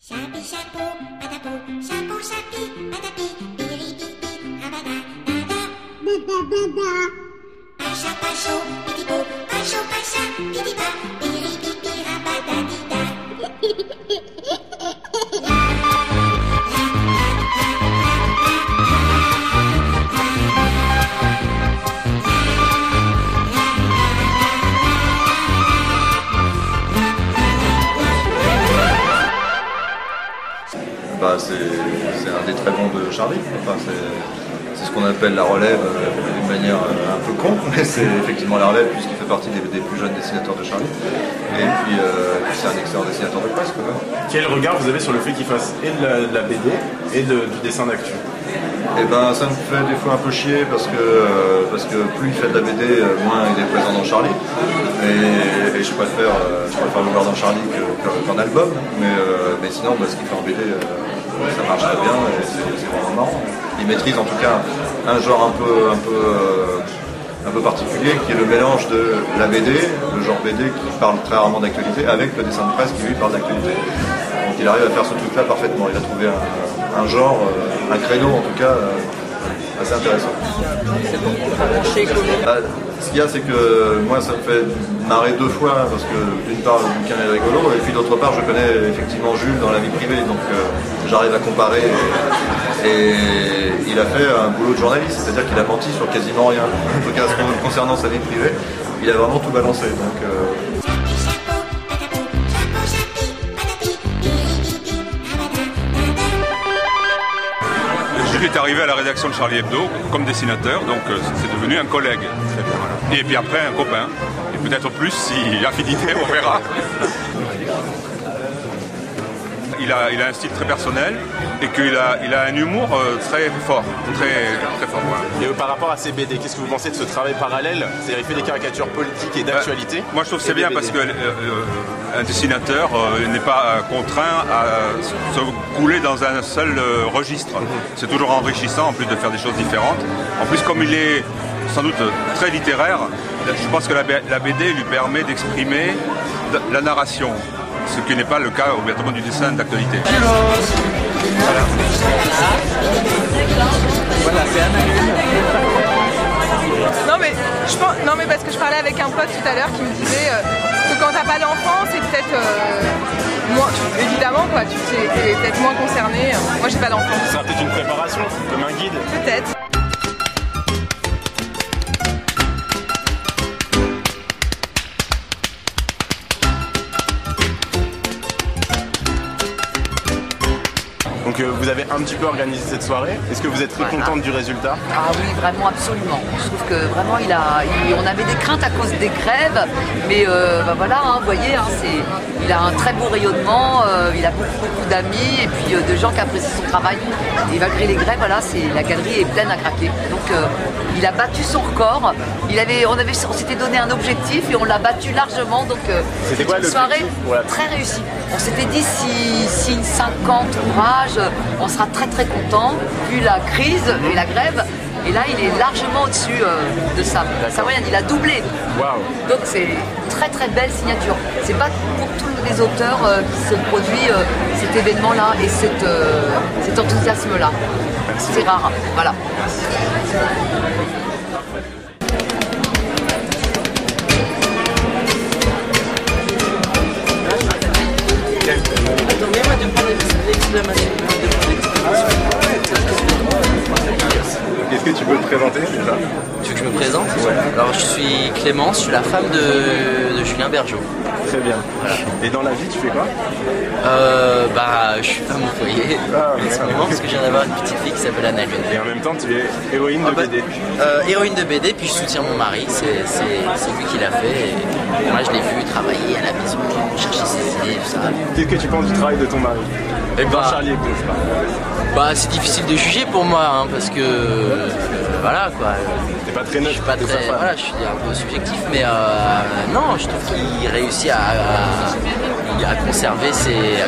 Chapi chapeau, patapou, chapeau chapi, patapi, piripipi, rabada, dada. Pacha pacho, pitipo, pacho pacha, pitipa, piripipi, rabada, dida. C'est un des très bons de Charlie. Enfin, c'est ce qu'on appelle la relève d'une manière un peu con, mais c'est effectivement la relève puisqu'il fait partie des plus jeunes dessinateurs de Charlie. Et puis c'est un excellent dessinateur de presse. Quel regard vous avez sur le fait qu'il fasse et de la BD et du dessin d'actu? Et ben ça me fait des fois un peu chier parce que plus il fait de la BD, moins il est présent dans Charlie. Et je préfère le voir dans Charlie qu'en album. Mais sinon, ce qu'il fait en BD, ça marche très bien et c'est vraiment marrant. Il maîtrise en tout cas un genre un peu particulier qui est le mélange de la BD, le genre BD qui parle très rarement d'actualité, avec le dessin de presse qui lui parle d'actualité. Donc il arrive à faire ce truc-là parfaitement. Il a trouvé un genre, un créneau en tout cas assez intéressant. Ce qu'il y a, c'est que moi ça me fait marrer deux fois parce que d'une part le bouquin est rigolo et puis d'autre part je connais effectivement Jules dans la vie privée, donc j'arrive à comparer et il a fait un boulot de journaliste, c'est-à-dire qu'il a menti sur quasiment rien. En tout cas concernant sa vie privée, il a vraiment tout balancé. Donc, Jules est arrivé à la rédaction de Charlie Hebdo comme dessinateur, donc c'est devenu un collègue. Et puis après un copain. Et peut-être plus si affinité, on verra. Il a un style très personnel et qu'il a un humour très fort, très fort. Ouais. Et par rapport à ces BD, qu'est-ce que vous pensez de ce travail parallèle? C'est-à-dire il fait des caricatures politiques et d'actualité. Moi je trouve que c'est bien parce qu'un dessinateur n'est pas contraint à se couler dans un seul registre. C'est toujours enrichissant en plus de faire des choses différentes. En plus comme il est sans doute très littéraire, je pense que la BD lui permet d'exprimer la narration. Ce qui n'est pas le cas obligatoirement du dessin d'actualité. Non mais parce que je parlais avec un pote tout à l'heure qui me disait que quand t'as pas d'enfant, c'est peut-être moins. Évidemment quoi, t'es peut-être moins concerné. Moi j'ai pas d'enfant. Ça sera peut-être une préparation, comme un guide. Peut-être. Donc vous avez un petit peu organisé cette soirée. Est-ce que vous êtes très contente du résultat? Ah oui, vraiment, absolument. Je trouve que vraiment, on avait des craintes à cause des grèves, mais voilà, vous voyez, il a un très beau rayonnement, il a beaucoup d'amis et puis de gens qui apprécient son travail. Et malgré les grèves, voilà, la galerie est pleine à craquer. Donc il a battu son record. On s'était donné un objectif et on l'a battu largement. Donc c'était quoi une soirée très réussie. On s'était dit si une 50 ouvrages, on sera très content vu la crise et la grève. Et là, il est largement au-dessus de ça. Ça moyenne, il a doublé. Wow. Donc c'est une très belle signature. C'est pas pour tous les auteurs qui se produit cet événement-là et cet enthousiasme-là. C'est rare. Voilà. Est-ce que tu peux te présenter déjà? Tu veux que je me présente? Ouais. Alors je suis Clémence, je suis la femme de Julien Bergeau. Très bien. Voilà. Et dans la vie, tu fais quoi? Je suis femme au foyer en ce moment parce que je viens d'avoir une petite fille qui s'appelle Annalune. Et en même temps, tu es héroïne de BD. Héroïne de BD, puis je soutiens mon mari, c'est lui qui l'a fait. Et moi je l'ai vu travailler à la maison, chercher ses idées, tout ça. Qu'est-ce que tu penses du travail de ton mari? Charlie Hebdo, je parle. C'est difficile de juger pour moi, parce que voilà quoi. T'es pas très neutre. Je suis pas très, voilà, je suis un peu subjectif, mais non, je trouve qu'il réussit à conserver ses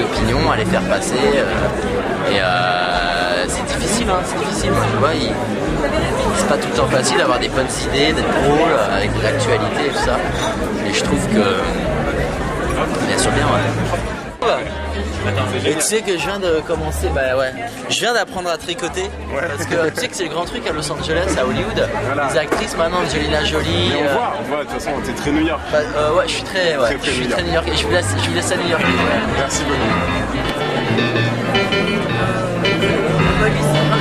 opinions, à les faire passer. C'est difficile, tu vois. C'est pas tout le temps facile d'avoir des bonnes idées, d'être drôle avec de l'actualité et tout ça. Et je trouve que bien sûr bien. Ouais. Et tu sais que je viens de commencer, bah ouais, je viens d'apprendre à tricoter. Ouais. Parce que tu sais que c'est le grand truc à Los Angeles, à Hollywood. Voilà. Les actrices maintenant, Angelina Jolie. Mais on voit, de toute façon, t'es très New York. Bah, ouais, je suis très New York et je vous laisse à New York. Merci beaucoup. Bah, lui, c'est